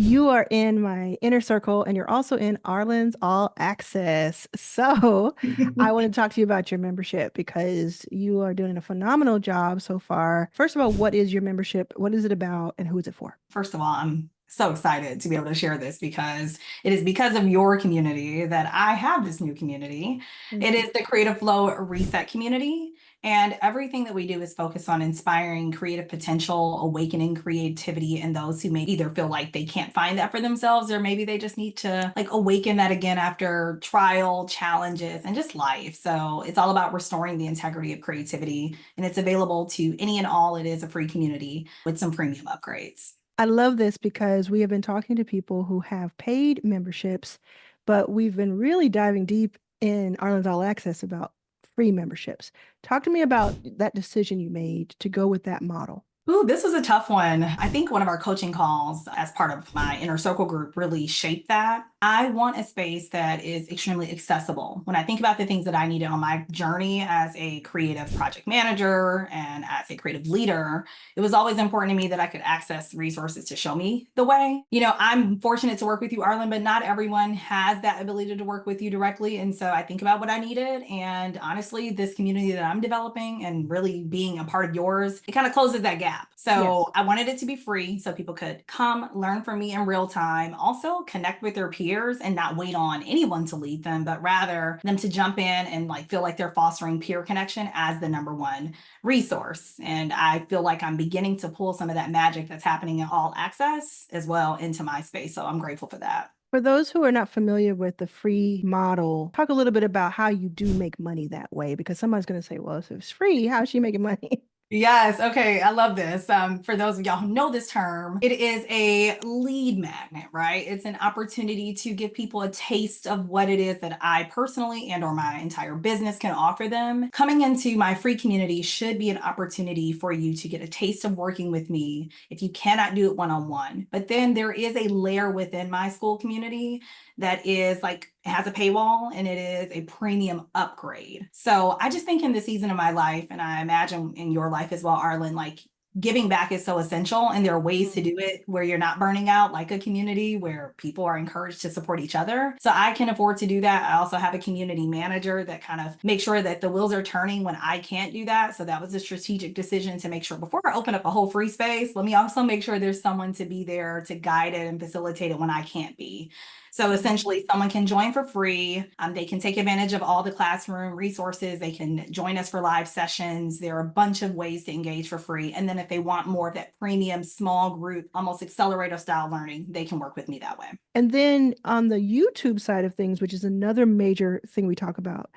You are in my inner circle and you're also in Arlen's All Access. So I want to talk to you about your membership because you are doing a phenomenal job so far. First of all, what is your membership? What is it about and who is it for? First of all, I'm so excited to be able to share this because it is because of your community that I have this new community. It Thank you. is the Creative Flow Reset community. And everything that we do is focused on inspiring creative potential, awakening creativity in those who may either feel like they can't find that for themselves, or maybe they just need to like awaken that again after trial, challenges, and just life. So it's all about restoring the integrity of creativity. And it's available to any and all. It is a free community with some premium upgrades. I love this because we have been talking to people who have paid memberships, but we've been really diving deep in Arlen's All Access about free memberships. Talk to me about that decision you made to go with that model. Ooh, this was a tough one. I think one of our coaching calls as part of my inner circle group really shaped that. I want a space that is extremely accessible. When I think about the things that I needed on my journey as a creative project manager and as a creative leader, it was always important to me that I could access resources to show me the way. I'm fortunate to work with you, Arlen, but not everyone has that ability to work with you directly. And so I think about what I needed. And honestly, this community that I'm developing and really being a part of yours, it kind of closes that gap. So Yes. I wanted it to be free so people could come learn from me in real time, also connect with their peers and not wait on anyone to lead them, but rather them to jump in and like feel like they're fostering peer connection as the number one resource. And I feel like I'm beginning to pull some of that magic that's happening in all access as well into my space. So I'm grateful for that. For those who are not familiar with the free model, talk a little bit about how you do make money that way, because somebody's going to say, well, if it's free, how's she making money? Yes. Okay. I love this. For those of y'all who know this term, it is a lead magnet, right? It's an opportunity to give people a taste of what it is that I personally and or my entire business can offer them. Coming into my free community should be an opportunity for you to get a taste of working with me if you cannot do it one-on-one. But then there is a layer within my school community that is like it has a paywall and it is a premium upgrade. So I just think in the season of my life, and I imagine in your life as well, Arlen, like giving back is so essential. And there are ways to do it where you're not burning out, like a community where people are encouraged to support each other. So I can afford to do that. I also have a community manager that kind of makes sure that the wheels are turning when I can't do that. So that was a strategic decision to make sure before I open up a whole free space, let me also make sure there's someone to be there to guide it and facilitate it when I can't be. So essentially, someone can join for free. They can take advantage of all the classroom resources. They can join us for live sessions. There are a bunch of ways to engage for free. And then if they want more of that premium small group, almost accelerator style learning, they can work with me that way. And then on the YouTube side of things, which is another major thing we talk about,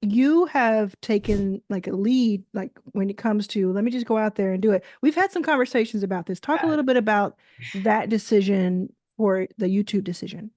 you have taken like a lead, like when it comes to, let me just go out there and do it. We've had some conversations about this. Talk a little bit about that decision for the YouTube decision.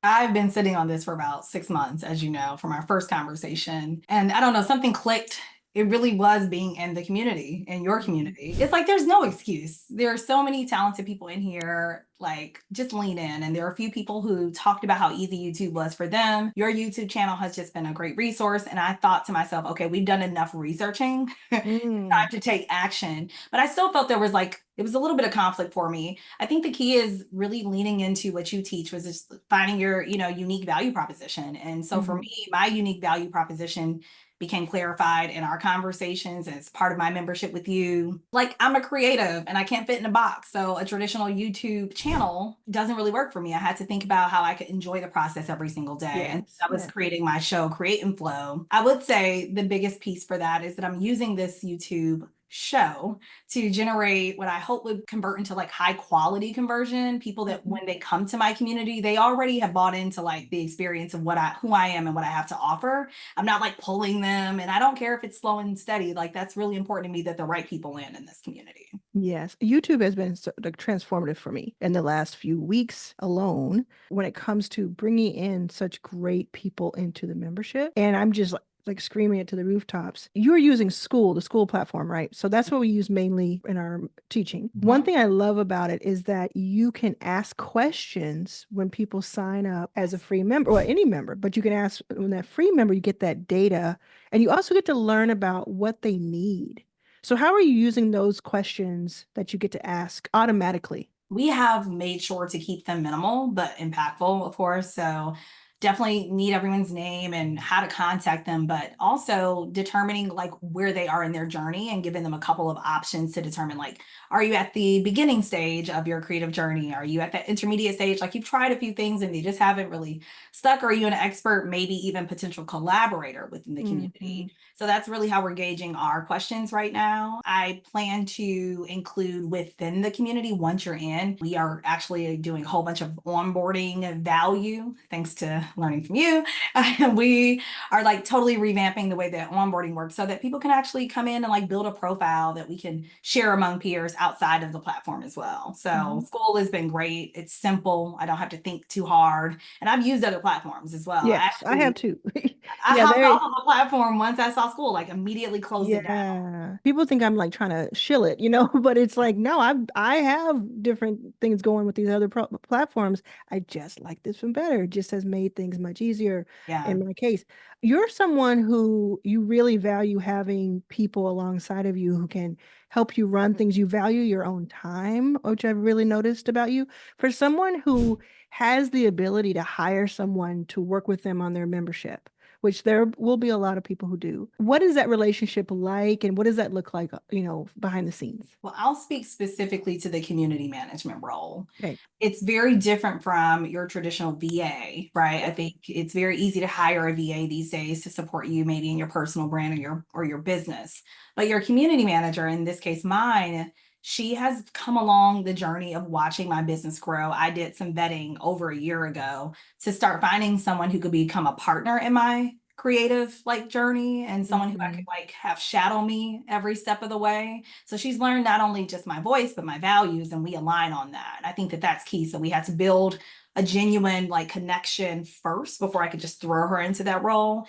I've been sitting on this for about 6 months, as you know, from our first conversation. And I don't know, something clicked. It really was being in the community, in your community. It's like there's no excuse. There are so many talented people in here. Like, just lean in. And there are a few people who talked about how easy YouTube was for them. Your YouTube channel has just been a great resource. And I thought to myself, okay, we've done enough researching. Mm. Time to take action. But I still felt there was like, it was a little bit of conflict for me. I think the key is really leaning into what you teach, was just finding your, unique value proposition. And so for Mhm. me, my unique value proposition became clarified in our conversations as part of my membership with you. Like, I'm a creative and I can't fit in a box. So a traditional YouTube channel doesn't really work for me. I had to think about how I could enjoy the process every single day. And Yes, I was yes. creating my show, Create and Flow. I would say the biggest piece for that is that I'm using this YouTube show to generate what I hope would convert into like high quality conversion. People that Mhm. when they come to my community, they already have bought into like the experience of who I am and what I have to offer. I'm not like pulling them, and I don't care if it's slow and steady. Like, that's really important to me that the right people land in this community. Yes, YouTube has been like transformative for me in the last few weeks alone when it comes to bringing in such great people into the membership. And I'm just like screaming it to the rooftops. You're using the school platform, right? So that's what we use mainly in our teaching. One Mhm. thing I love about it is that you can ask questions when people sign up as a free member or any member, but you can ask when that free member, you get that data and you also get to learn about what they need. So how are you using those questions that you get to ask automatically? We have made sure to keep them minimal but impactful, of course. So definitely need everyone's name and how to contact them, but also determining like where they are in their journey and giving them a couple of options to determine like, are you at the beginning stage of your creative journey? Are you at that intermediate stage? Like you've tried a few things and they just haven't really stuck. Or are you an expert, maybe even potential collaborator within the Mhm. community? So that's really how we're gauging our questions right now. I plan to include within the community once you're in. We are actually doing a whole bunch of onboarding value, thanks to learning from you. We are like totally revamping the way that onboarding works so that people can actually come in and like build a profile that we can share among peers outside of the platform as well. So Mhm. school has been great. It's simple. I don't have to think too hard. And I've used other platforms as well. Yes, I have too. I Yeah, hopped off they of the platform once I saw school, like immediately closed it down. yeah. People think I'm like trying to shill it, but it's like, no, I have different things going with these other platforms. I just like this one better. It just has made things much easier Yeah. in my case. You're someone who you really value having people alongside of you who can help you run things. You value your own time, which I've really noticed about you. For someone who has the ability to hire someone to work with them on their membership, which there will be a lot of people who do. What is that relationship like and what does that look like, behind the scenes? Well, I'll speak specifically to the community management role. Okay. It's very different from your traditional VA, right? I think it's very easy to hire a VA these days to support you maybe in your personal brand or your business. But your community manager, in this case mine, she has come along the journey of watching my business grow. I did some vetting over a year ago to start finding someone who could become a partner in my creative like journey and someone who I could Mhm. like have shadow me every step of the way. So she's learned not only just my voice, but my values, and we align on that. I think that that's key. So we had to build a genuine like connection first before I could just throw her into that role.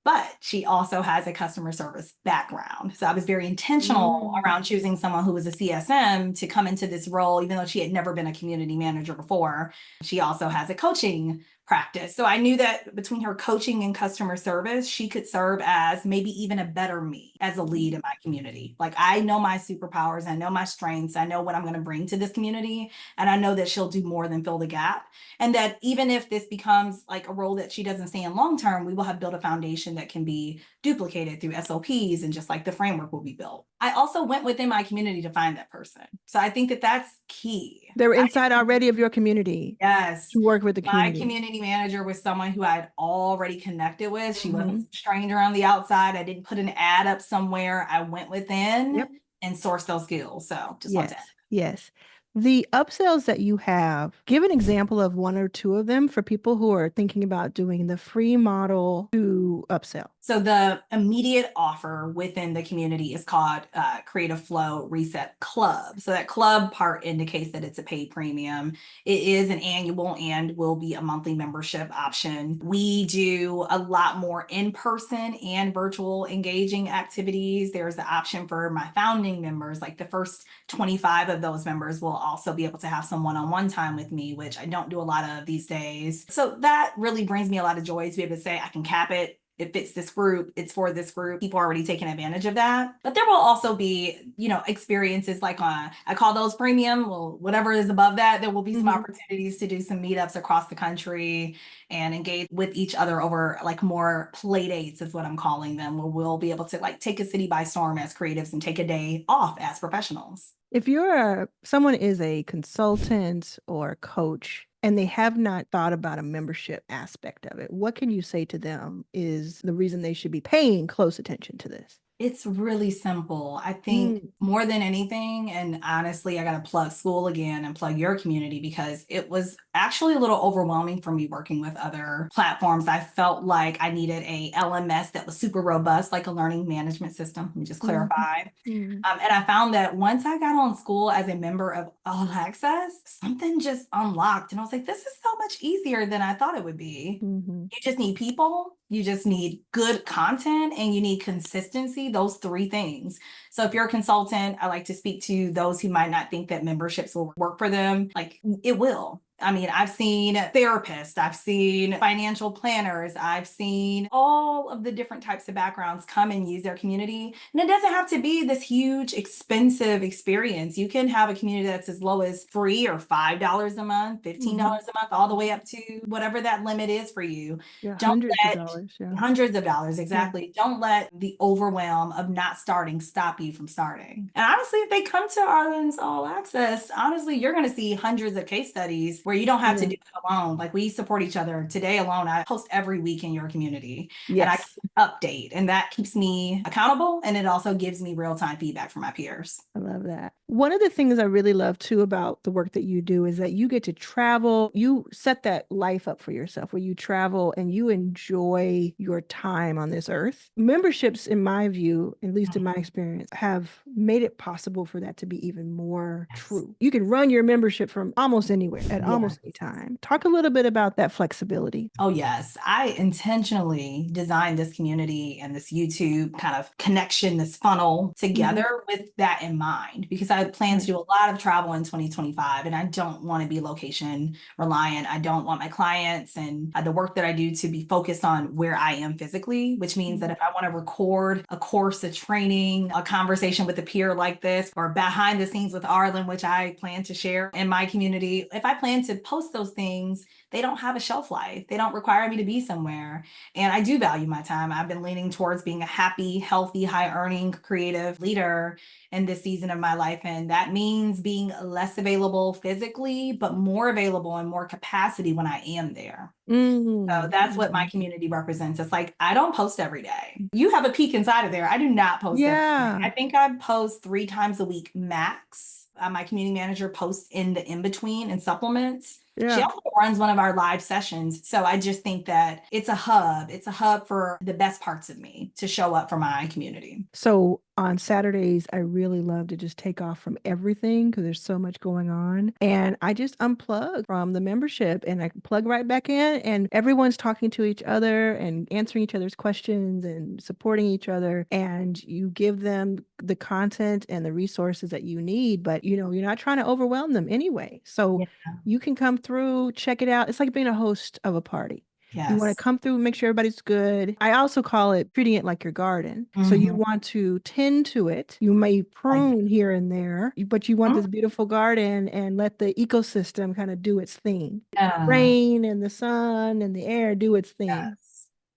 But she also has a customer service background. So I was very intentional Mm. around choosing someone who was a CSM to come into this role, even though she had never been a community manager before. She also has a coaching practice. So I knew that between her coaching and customer service, she could serve as maybe even a better me as a lead in my community. Like I know my superpowers, I know my strengths, I know what I'm going to bring to this community, and I know that she'll do more than fill the gap. And that even if this becomes like a role that she doesn't stay in long term, we will have built a foundation that can be duplicated through SOPs and just like the framework will be built. I also went within my community to find that person. So I think that that's key. They were I inside already of your community Yes. to work with the My community. community manager was someone who I had already connected with. She wasn't Mhm. some stranger on the outside. I didn't put an ad up somewhere. I went Yep. within and sourced those skills. So just want to Yes. Yes. The upsells that you have, give an example of one or two of them for people who are thinking about doing the free model to upsell. So the immediate offer within the community is called Creative Flow Reset Club. So that club part indicates that it's a paid premium. It is an annual and will be a monthly membership option. We do a lot more in-person and virtual engaging activities. There's the option for my founding members, like the first 25 of those members will also be able to have some one-on-one time with me, which I don't do a lot of these days. So that really brings me a lot of joy to be able to say I can cap it. It fits this group, it's for this group. People are already taking advantage of that. But there will also be, experiences like I call those premium. Well, whatever is above that, there will be some Mhm. opportunities to do some meetups across the country and engage with each other over like more play dates is what I'm calling them, where we'll be able to like take a city by storm as creatives and take a day off as professionals. If someone is a consultant or a coach and they have not thought about a membership aspect of it, what can you say to them is the reason they should be paying close attention to this? It's really simple. I think Mm. more than anything, and honestly, I got to plug school again and plug your community because it was actually a little overwhelming for me working with other platforms. I felt like I needed a LMS that was super robust, like a learning management system. Let me just Mhm. clarify. Mhm. And I found that once I got on school as a member of All Access, something just unlocked. And I was like, this is so much easier than I thought it would be. Mhm. You just need people, you just need good content, and you need consistency, those three things. So if you're a consultant, I like to speak to those who might not think that memberships will work for them. Like it will. I mean, I've seen therapists, I've seen financial planners, I've seen all of the different types of backgrounds come and use their community. And it doesn't have to be this huge, expensive experience. You can have a community that's as low as free or $5 a month, $15 a month, all the way up to whatever that limit is for you. Yeah, Don't hundreds of let dollars. Yeah. hundreds of dollars, Yeah. exactly. Don't let the overwhelm of not starting stop you from starting. And honestly, if they come to Arlen's All Access, honestly, you're going to see hundreds of case studies where you don't have to Yeah. do it alone. Like we support each other. Today alone, I post every week in your community and I Yes. update, and that keeps me accountable. And it also gives me real-time feedback from my peers. I love that. One of the things I really love too about the work that you do is that you get to travel. You set that life up for yourself where you travel and you enjoy your time on this earth. Memberships, in my view, at least in my experience, have made it possible for that to be even more Yes. true. You can run your membership from almost anywhere at Yeah. almost any time. Talk a little bit about that flexibility. Oh, yes. I intentionally designed this community and this YouTube kind of connection, this funnel together with that in mind, because I plan to Right. do a lot of travel in 2025 and I don't want to be location reliant. I don't want my clients and the work that I do to be focused on where I am physically, which means that if I want to record a course, a training, a conversation with a peer like this, or behind the scenes with Arlan, which I plan to share in my community, if I plan to post those things, they don't have a shelf life. They don't require me to be somewhere. And I do value my time. I've been leaning towards being a happy, healthy, high earning, creative leader in this season of my life. And that means being less available physically, but more available and more capacity when I am there. So that's what my Mm. community represents. It's like, I don't post every day. You have a peek inside of there. I do not post every day. I Yeah. think I post 3 times a week max. My community manager posts in the in between and supplements. She Yeah. also runs one of our live sessions. So I just think that it's a hub. It's a hub for the best parts of me to show up for my community. So on Saturdays, I really love to just take off from everything because there's so much going on. And I just unplug from the membership and I plug right back in, and everyone's talking to each other and answering each other's questions and supporting each other. And you give them the content and the resources that you need, but you're not trying to overwhelm them anyway. So Yeah. you can come through, check it out. It's like being a host of a party. You want to Yes. come through and make sure everybody's good. I also call it treating it like your garden. So you Mhm. want to tend to it. You may Like, prune here and there, but you want mm, this beautiful garden and let the ecosystem kind of do its thing. yeah. Rain and the sun and the air do its thing. Yes.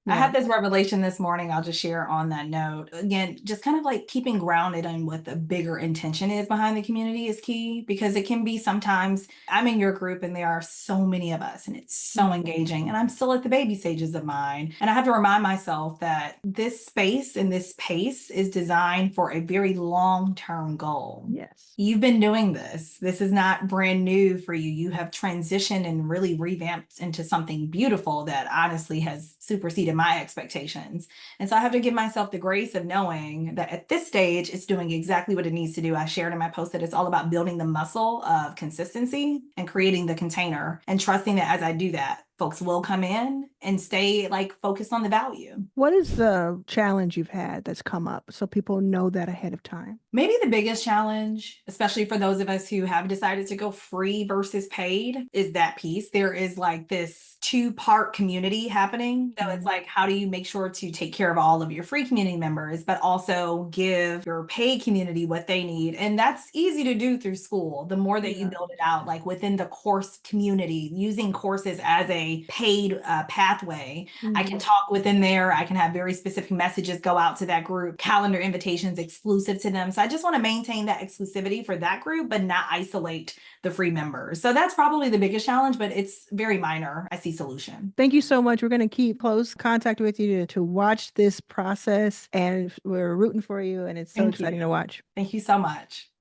I Yeah. had this revelation this morning. I'll just share on that note. Again, just kind of like keeping grounded on what the bigger intention is behind the community is key, because it can be sometimes I'm in your group and there are so many of us and it's so Mm. engaging and I'm still at the baby stages of mine. And I have to remind myself that this space and this pace is designed for a very long-term goal. Yes. You've been doing this. This is not brand new for you. You have transitioned and really revamped into something beautiful that honestly has superseded my expectations. And so I have to give myself the grace of knowing that at this stage, it's doing exactly what it needs to do. I shared in my post that it's all about building the muscle of consistency and creating the container and trusting that as I do that, folks will come in and stay like focused on the value. What is the challenge you've had that's come up so people know that ahead of time? Maybe the biggest challenge, especially for those of us who have decided to go free versus paid, is that piece. There is like this two-part community happening. So it's like, how do you make sure to take care of all of your free community members, but also give your paid community what they need? And that's easy to do through school. The more that you Yeah. build it out, like within the course community, using courses as a paid pathway, I can talk within there. I can have very specific messages go out to that group, calendar invitations exclusive to them. So I just want to maintain that exclusivity for that group, but not isolate the free members. So that's probably the biggest challenge, but it's very minor. I see solution. Thank you so much. We're going to keep close contact with you to watch this process, and we're rooting for you, and it's so Thank you. exciting to watch. Thank you so much.